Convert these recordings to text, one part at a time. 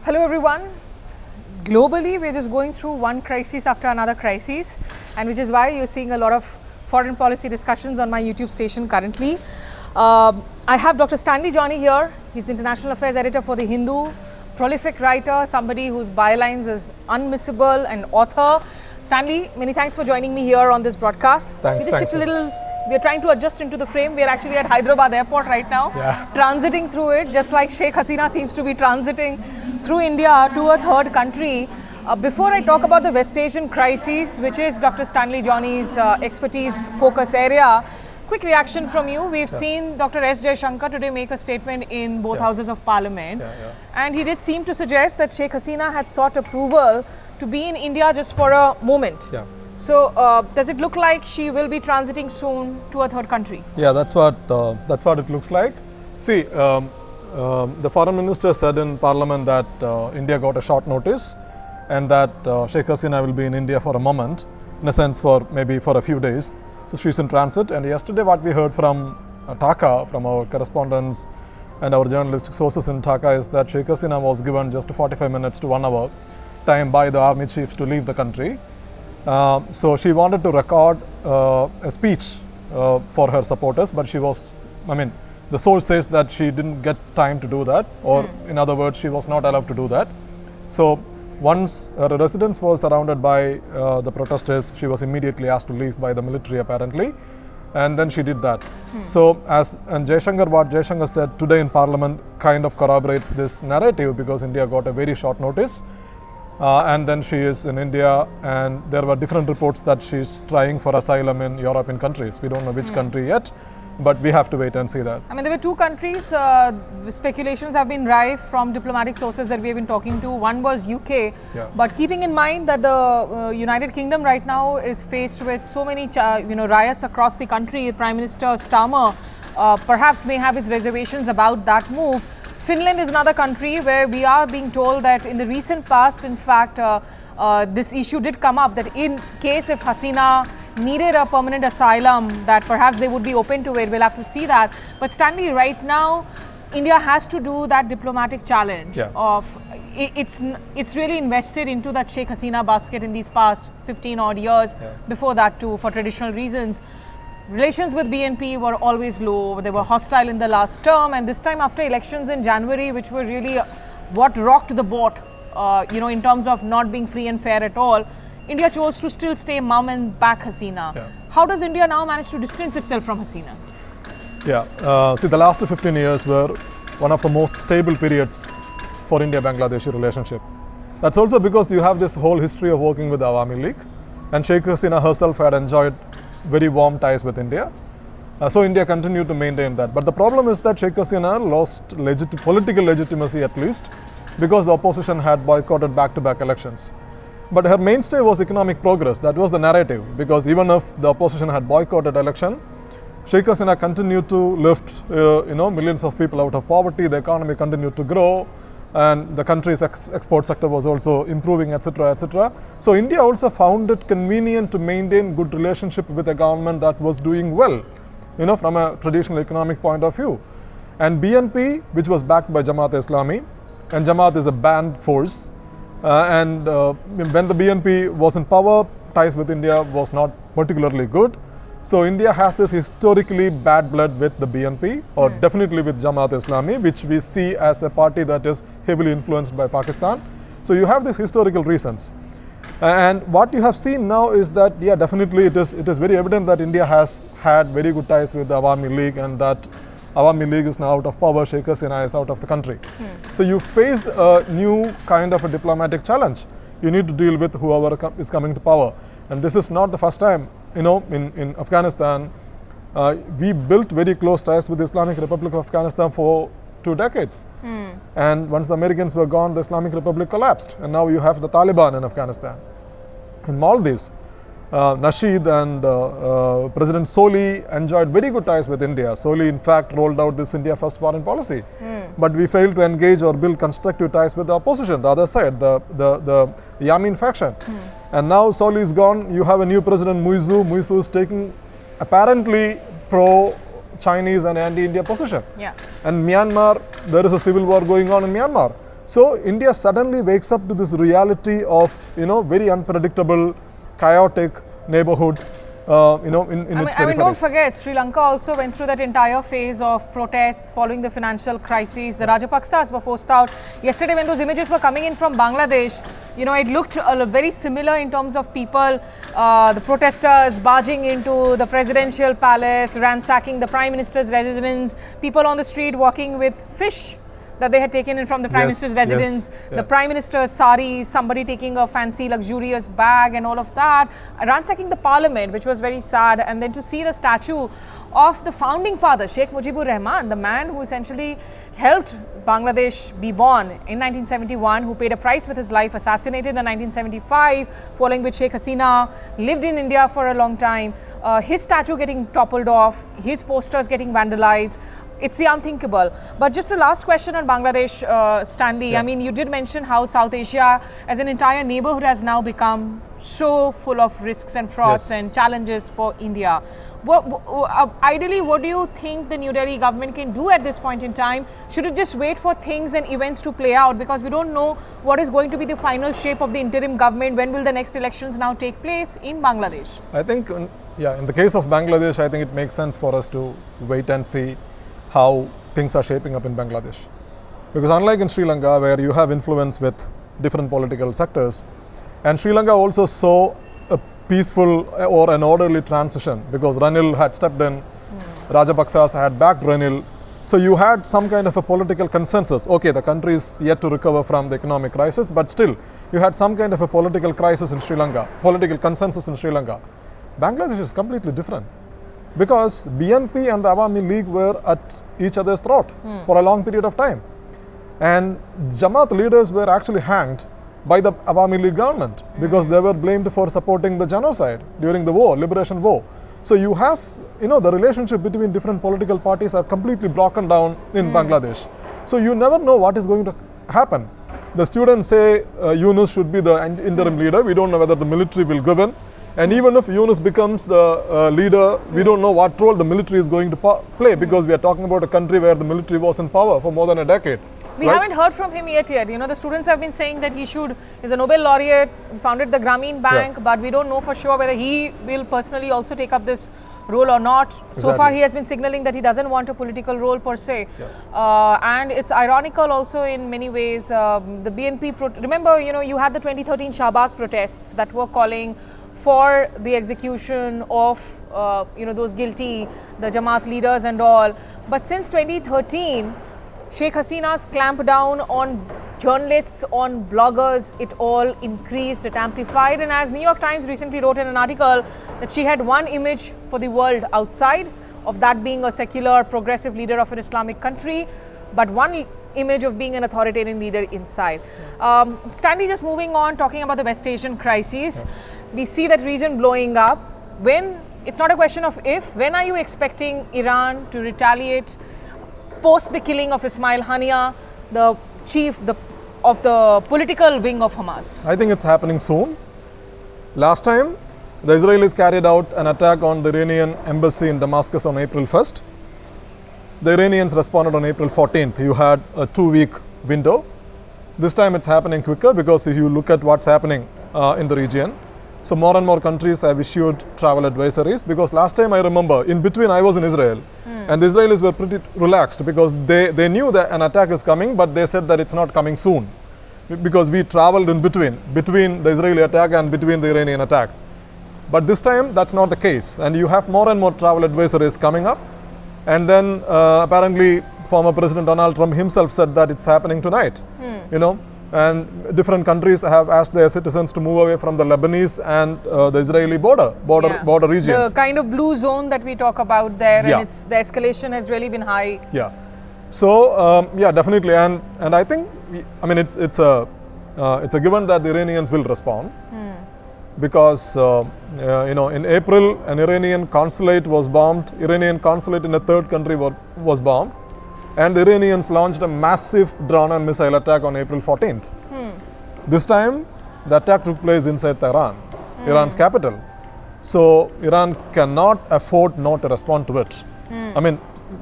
Hello everyone. Globally, we're just going through one crisis after another crisis, and which is why you're seeing a lot of foreign policy discussions on my YouTube station currently. I have Dr. Stanley Johny here. He's the International Affairs Editor for The Hindu, prolific writer, somebody whose bylines is unmissable, and author. Stanley, many thanks for joining me here on this broadcast. Thanks. We're trying to adjust into the frame. We're actually at Hyderabad airport right now, transiting through it, just like Sheikh Hasina seems to be transiting through India to a third country. Before I talk about the West Asian crisis, which is Dr. Stanley Johny's expertise focus area, quick reaction from you. We've seen Dr. S. Jaishankar today make a statement in both houses of parliament, and he did seem to suggest that Sheikh Hasina had sought approval to be in India just for a moment. So, does it look like she will be transiting soon to a third country? Yeah, that's what it looks like. See, the foreign minister said in parliament that India got a short notice, and that Sheikh Hasina will be in India for a moment, in a sense maybe for a few days. So she's in transit. And yesterday, what we heard from Dhaka, from our correspondents and our journalistic sources in Dhaka, is that Sheikh Hasina was given just 45 minutes to 1 hour time by the army chief to leave the country. So she wanted to record a speech for her supporters, but the source says that she didn't get time to do that, or in other words, she was not allowed to do that. So once her residence was surrounded by the protesters, she was immediately asked to leave by the military apparently, and then she did that. So what Jaishankar said today in parliament kind of corroborates this narrative, because India got a very short notice. And then she is in India, and there were different reports that she's trying for asylum in European countries. We don't know which country yet, but we have to wait and see that. I mean, there were two countries, speculations have been rife from diplomatic sources that we have been talking to. One was UK, but keeping in mind that the United Kingdom right now is faced with so many riots across the country, Prime Minister Starmer perhaps may have his reservations about that move. Finland is another country where we are being told that in the recent past, in fact, this issue did come up, that in case if Hasina needed a permanent asylum, that perhaps they would be open to it. We'll have to see that. But Stanley, right now, India has to do that diplomatic challenge of it's really invested into that Sheikh Hasina basket in these past 15 odd years. Before that too, for traditional reasons. Relations with BNP were always low. They were hostile in the last term, and this time after elections in January, which were really what rocked the boat, in terms of not being free and fair at all, India chose to still stay mum and back Hasina. How does India now manage to distance itself from Hasina? See, the last 15 years were one of the most stable periods for India-Bangladesh relationship. That's also because you have this whole history of working with the Awami League, and Sheikh Hasina herself had enjoyed very warm ties with India. So India continued to maintain that. But the problem is that Sheikh Hasina lost political legitimacy, at least, because the opposition had boycotted back-to-back elections. But her mainstay was economic progress. That was the narrative, because even if the opposition had boycotted election, Sheikh Hasina continued to lift millions of people out of poverty. The economy continued to grow, and the country's export sector was also improving, etc., etc. So India also found it convenient to maintain good relationship with a government that was doing well, from a traditional economic point of view. And BNP, which was backed by Jamaat-e-Islami, and Jamaat is a banned force, and when the BNP was in power, ties with India was not particularly good. So India has this historically bad blood with the BNP, or definitely with Jamaat-e-Islami, which we see as a party that is heavily influenced by Pakistan. So you have these historical reasons. And what you have seen now is that, definitely it is very evident that India has had very good ties with the Awami League, and that Awami League is now out of power, Sheikh Hasina is out of the country. So you face a new kind of a diplomatic challenge. You need to deal with whoever is coming to power. And this is not the first time. In Afghanistan, we built very close ties with the Islamic Republic of Afghanistan for 2 decades. And once the Americans were gone, the Islamic Republic collapsed. And now you have the Taliban in Afghanistan. In Maldives, Nasheed and President Soli enjoyed very good ties with India. Soli, in fact, rolled out this India First foreign policy. But we failed to engage or build constructive ties with the opposition, the other side, the Yamin faction. And now Soli is gone. You have a new president, Muizu. Muizu is taking apparently pro-Chinese and anti-India position. And Myanmar, there is a civil war going on in Myanmar. So India suddenly wakes up to this reality of, very unpredictable, chaotic neighborhood, in its I mean, don't peripheries. forget, Sri Lanka also went through that entire phase of protests following the financial crisis. The Rajapaksas were forced out. Yesterday, when those images were coming in from Bangladesh, it looked very similar in terms of people, the protesters barging into the presidential palace, ransacking the prime minister's residence, people on the street walking with fish that they had taken in from the Prime Minister's residence, the Prime Minister's sari, somebody taking a fancy luxurious bag and all of that, ransacking the parliament, which was very sad. And then to see the statue of the founding father, Sheikh Mujibur Rahman, the man who essentially helped Bangladesh be born in 1971, who paid a price with his life, assassinated in 1975, following which Sheikh Hasina lived in India for a long time, his statue getting toppled off, his posters getting vandalized. It's the unthinkable. But just a last question on Bangladesh, Stanley. I mean, you did mention how South Asia as an entire neighborhood has now become so full of risks and frauds and challenges for India. Ideally, what do you think the New Delhi government can do at this point in time? Should it just wait for things and events to play out? Because we don't know what is going to be the final shape of the interim government. When will the next elections now take place in Bangladesh? I think, in the case of Bangladesh, I think it makes sense for us to wait and see how things are shaping up in Bangladesh. Because unlike in Sri Lanka, where you have influence with different political sectors, and Sri Lanka also saw a peaceful or an orderly transition because Ranil had stepped in, Rajapaksas had backed Ranil. So you had some kind of a political consensus. Okay, the country is yet to recover from the economic crisis, but still, you had some kind of a political crisis in Sri Lanka, political consensus in Sri Lanka. Bangladesh is completely different, because BNP and the Awami League were at each other's throat for a long period of time. And Jamaat leaders were actually hanged by the Awami League government because they were blamed for supporting the genocide during the war, liberation war. So you have, the relationship between different political parties are completely broken down in Bangladesh. So you never know what is going to happen. The students say Yunus should be the interim leader. We don't know whether the military will govern. And even if Yunus becomes the leader, we don't know what role the military is going to play, because we are talking about a country where the military was in power for more than a decade. We haven't heard from him yet. The students have been saying that he's a Nobel laureate, founded the Grameen Bank, but we don't know for sure whether he will personally also take up this role or not. So far, he has been signaling that he doesn't want a political role per se. And it's ironical also in many ways. The BNP, remember, you had the 2013 Shahbag protests that were calling for the execution of those guilty, the Jamaat leaders and all. But since 2013, Sheikh Hasina's clamp down on journalists, on bloggers, it all increased, it amplified. And as New York Times recently wrote in an article that she had one image for the world outside, of that being a secular, progressive leader of an Islamic country, but one image of being an authoritarian leader inside. Stanley, just moving on, talking about the West Asian crisis. We see that region blowing up. It's not a question of if, when are you expecting Iran to retaliate post the killing of Ismail Haniyeh, the chief of the political wing of Hamas? I think it's happening soon. Last time, the Israelis carried out an attack on the Iranian embassy in Damascus on April 1st. The Iranians responded on April 14th. You had a 2-week window. This time it's happening quicker, because if you look at what's happening in the region, so more and more countries have issued travel advisories, because last time I remember, in between I was in Israel, and the Israelis were pretty relaxed because they knew that an attack is coming, but they said that it's not coming soon, because we traveled in between the Israeli attack and between the Iranian attack. But this time that's not the case, and you have more and more travel advisories coming up. And then apparently former President Donald Trump himself said that it's happening tonight, and different countries have asked their citizens to move away from the Lebanese and the Israeli border regions. The kind of blue zone that we talk about there, and the escalation has really been high. Yeah. So definitely, and I think, it's a given that the Iranians will respond, because in April an Iranian consulate was bombed. Iranian consulate in a third country was bombed. And the Iranians launched a massive drone and missile attack on April 14th. This time, the attack took place inside Tehran, Iran's capital. So Iran cannot afford not to respond to it.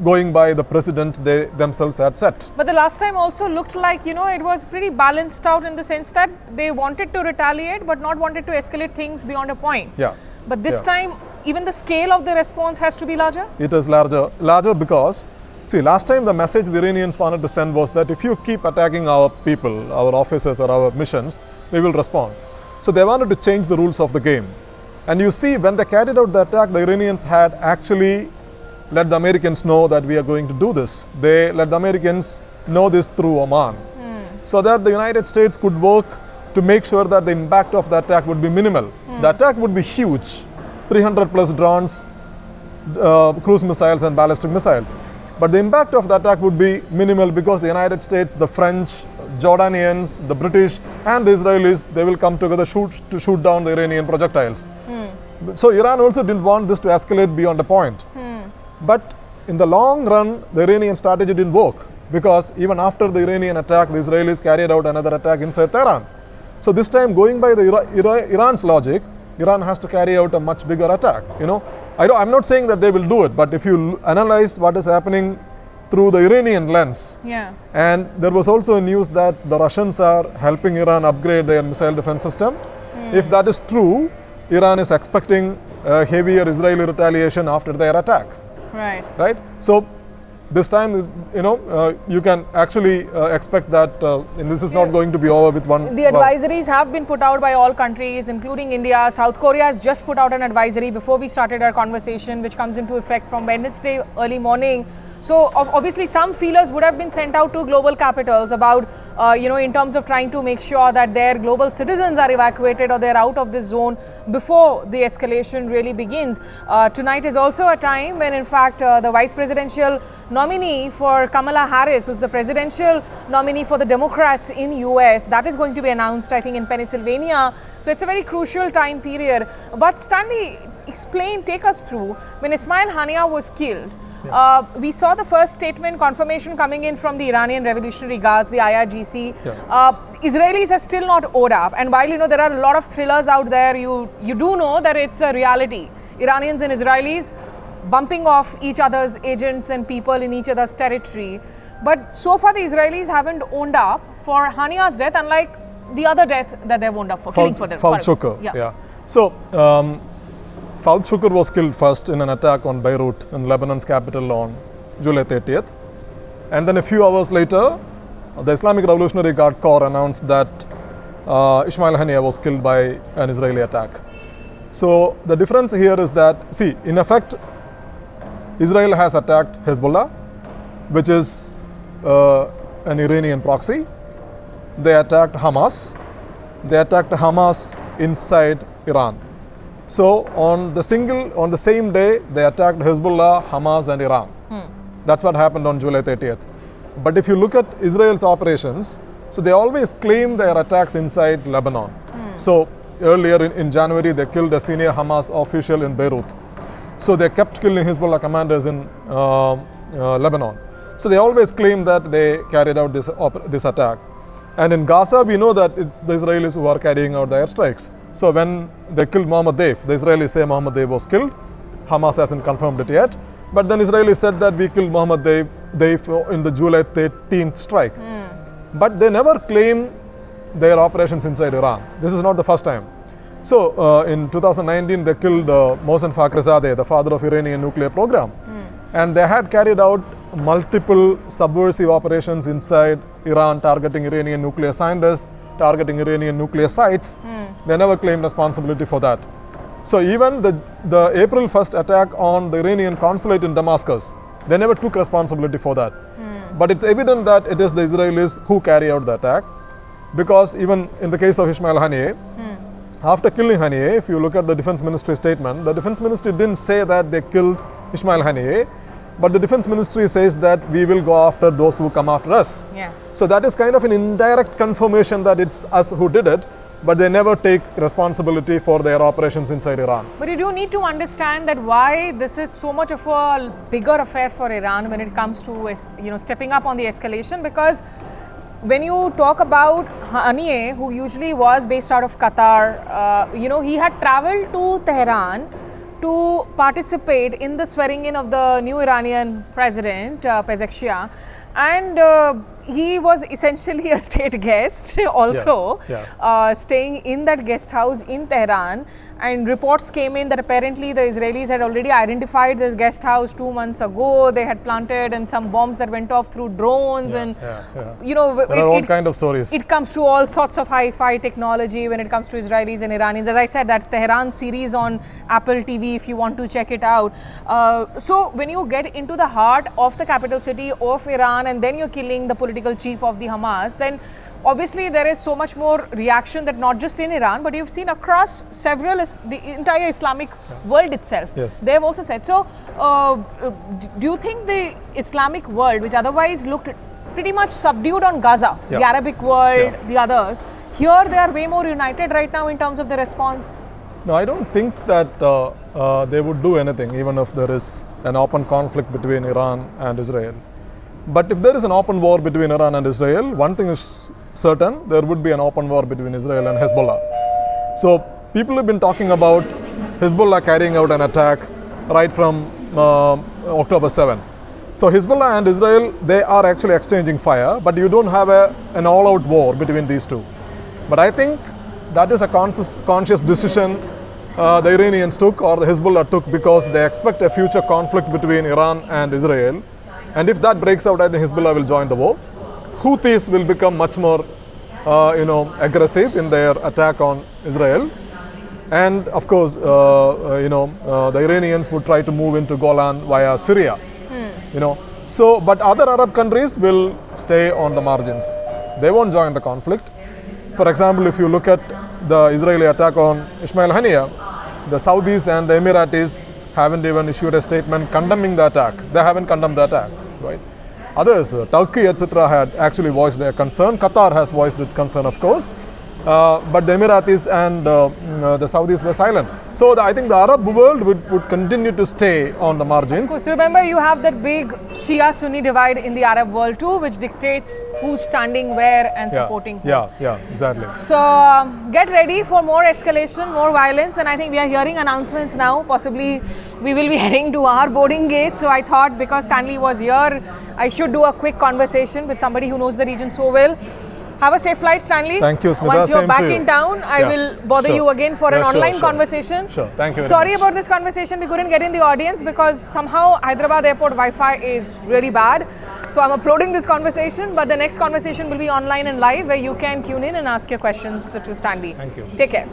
going by the precedent they themselves had set. But the last time also looked like, it was pretty balanced out in the sense that they wanted to retaliate but not wanted to escalate things beyond a point. Yeah. But this time, even the scale of the response has to be larger? It is larger because, see, last time the message the Iranians wanted to send was that if you keep attacking our people, our officers or our missions, we will respond. So they wanted to change the rules of the game. And you see, when they carried out the attack, the Iranians had actually let the Americans know that we are going to do this. They let the Americans know this through Oman. So that the United States could work to make sure that the impact of the attack would be minimal. The attack would be huge, 300 plus drones, cruise missiles and ballistic missiles. But the impact of the attack would be minimal because the United States, the French, Jordanians, the British and the Israelis, they will come together to shoot down the Iranian projectiles. So Iran also didn't want this to escalate beyond a point. But in the long run, the Iranian strategy didn't work because even after the Iranian attack, the Israelis carried out another attack inside Tehran. So this time, going by the Iran's logic, Iran has to carry out a much bigger attack. I'm not saying that they will do it, but if you analyze what is happening through the Iranian lens, and there was also news that the Russians are helping Iran upgrade their missile defense system. If that is true, Iran is expecting heavier Israeli retaliation after their attack. Right. So this time, you can actually expect that this is not going to be over with one. The advisories have been put out by all countries, including India. South Korea has just put out an advisory before we started our conversation, which comes into effect from Wednesday early morning. So obviously some feelers would have been sent out to global capitals about, in terms of trying to make sure that their global citizens are evacuated or they're out of this zone before the escalation really begins. Tonight is also a time when, in fact, the vice presidential nominee for Kamala Harris, who's the presidential nominee for the Democrats in US, that is going to be announced, I think, in Pennsylvania. So it's a very crucial time period. But Stanley, take us through, when Ismail Haniyeh was killed, we saw the first statement confirmation coming in from the Iranian Revolutionary Guards, the IRGC. Israelis have still not owed up, and while there are a lot of thrillers out there, you do know that it's a reality. Iranians and Israelis bumping off each other's agents and people in each other's territory. But so far the Israelis haven't owned up for Haniyeh's death, unlike the other death that they've owned up for, killing for them. Fawd Shukr. So Fawd Shukr was killed first in an attack on Beirut, in Lebanon's capital, on July 30th. And then a few hours later, the Islamic Revolutionary Guard Corps announced that Ismail Haniyeh was killed by an Israeli attack. So the difference here is that, see, in effect, Israel has attacked Hezbollah, which is an Iranian proxy. They attacked Hamas. They attacked Hamas inside Iran. So on the same day, they attacked Hezbollah, Hamas and Iran. That's what happened on July 30th. But if you look at Israel's operations, so they always claim their attacks inside Lebanon. So earlier in January, they killed a senior Hamas official in Beirut. So they kept killing Hezbollah commanders in Lebanon. So they always claim that they carried out this attack. And in Gaza, we know that it's the Israelis who are carrying out the airstrikes. So when they killed Mohammed Deif, the Israelis say Mohammed Deif was killed. Hamas hasn't confirmed it yet. But then Israelis said that we killed Mohammed Deif in the July 13th strike. But they never claim their operations inside Iran. This is not the first time. So in 2019, they killed Mohsen Fakhrizadeh, the father of Iranian nuclear program. And they had carried out multiple subversive operations inside Iran, targeting Iranian nuclear scientists, targeting Iranian nuclear sites. They never claimed responsibility for that. So even the April 1st attack on the Iranian consulate in Damascus, they never took responsibility for that. But it's evident that it is the Israelis who carry out the attack, because even in the case of Ismail Haniyeh, after killing Haniyeh, if you look at the Defense Ministry statement, the Defense Ministry didn't say that they killed Ismail Haniyeh, but the Defense Ministry says that we will go after those who come after us. So that is kind of an indirect confirmation that it's us who did it, but they never take responsibility for their operations inside Iran. But you do need to understand that why this is so much of a bigger affair for Iran when it comes to stepping up on the escalation, because when you talk about Haniyeh, who usually was based out of Qatar, he had traveled to Tehran to participate in the swearing in of the new Iranian president, Pezeshkian, and he was essentially a state guest also, staying in that guest house in Tehran, and reports came in that apparently the Israelis had already identified this guest house 2 months ago. They had planted and some bombs that went off through drones, and you know, there are all kind of stories. It comes to all sorts of hi-fi technology when it comes to Israelis and Iranians. As I said, that Tehran series on Apple TV, if you want to check it out. So when you get into the heart of the capital city of Iran and then you're killing the political chief of the Hamas, then obviously there is so much more reaction that not just in Iran, but you've seen across the entire Islamic world itself. Yes. They've also said. So do you think the Islamic world, which otherwise looked pretty much subdued on Gaza, the Arabic world, the others, here they are way more united right now in terms of the response? No, I don't think that they would do anything, even if there is an open conflict between Iran and Israel. But if there is an open war between Iran and Israel, one thing is certain, there would be an open war between Israel and Hezbollah. So people have been talking about Hezbollah carrying out an attack right from October 7. So Hezbollah and Israel, they are actually exchanging fire, but you don't have an all-out war between these two. But I think that is a conscious decision the Iranians took, or the Hezbollah took, because they expect a future conflict between Iran and Israel. And if that breaks out, I think Hezbollah will join the war. Houthis will become much more, aggressive in their attack on Israel. And of course, the Iranians would try to move into Golan via Syria. So, but other Arab countries will stay on the margins. They won't join the conflict. For example, if you look at the Israeli attack on Ismail Haniyeh, the Saudis and the Emiratis haven't even issued a statement condemning the attack. They haven't condemned the attack, right? Others, Turkey, etc., had actually voiced their concern. Qatar has voiced its concern, of course. But the Emiratis and the Saudis were silent. So I think the Arab world would continue to stay on the margins. So remember, you have that big Shia-Sunni divide in the Arab world too, which dictates who's standing where and supporting who. Yeah, exactly. So get ready for more escalation, more violence, and I think we are hearing announcements now. Possibly we will be heading to our boarding gate. So I thought, because Stanley was here, I should do a quick conversation with somebody who knows the region so well. Have a safe flight, Stanley. Thank you, Smita. Once you're Same back to you. in town, I will bother you again for an online conversation. Sure, thank you very Sorry much. about this conversation. We couldn't get in the audience because somehow Hyderabad airport Wi-Fi is really bad. So I'm uploading this conversation, but the next conversation will be online and live, where you can tune in and ask your questions to Stanley. Thank you. Take care.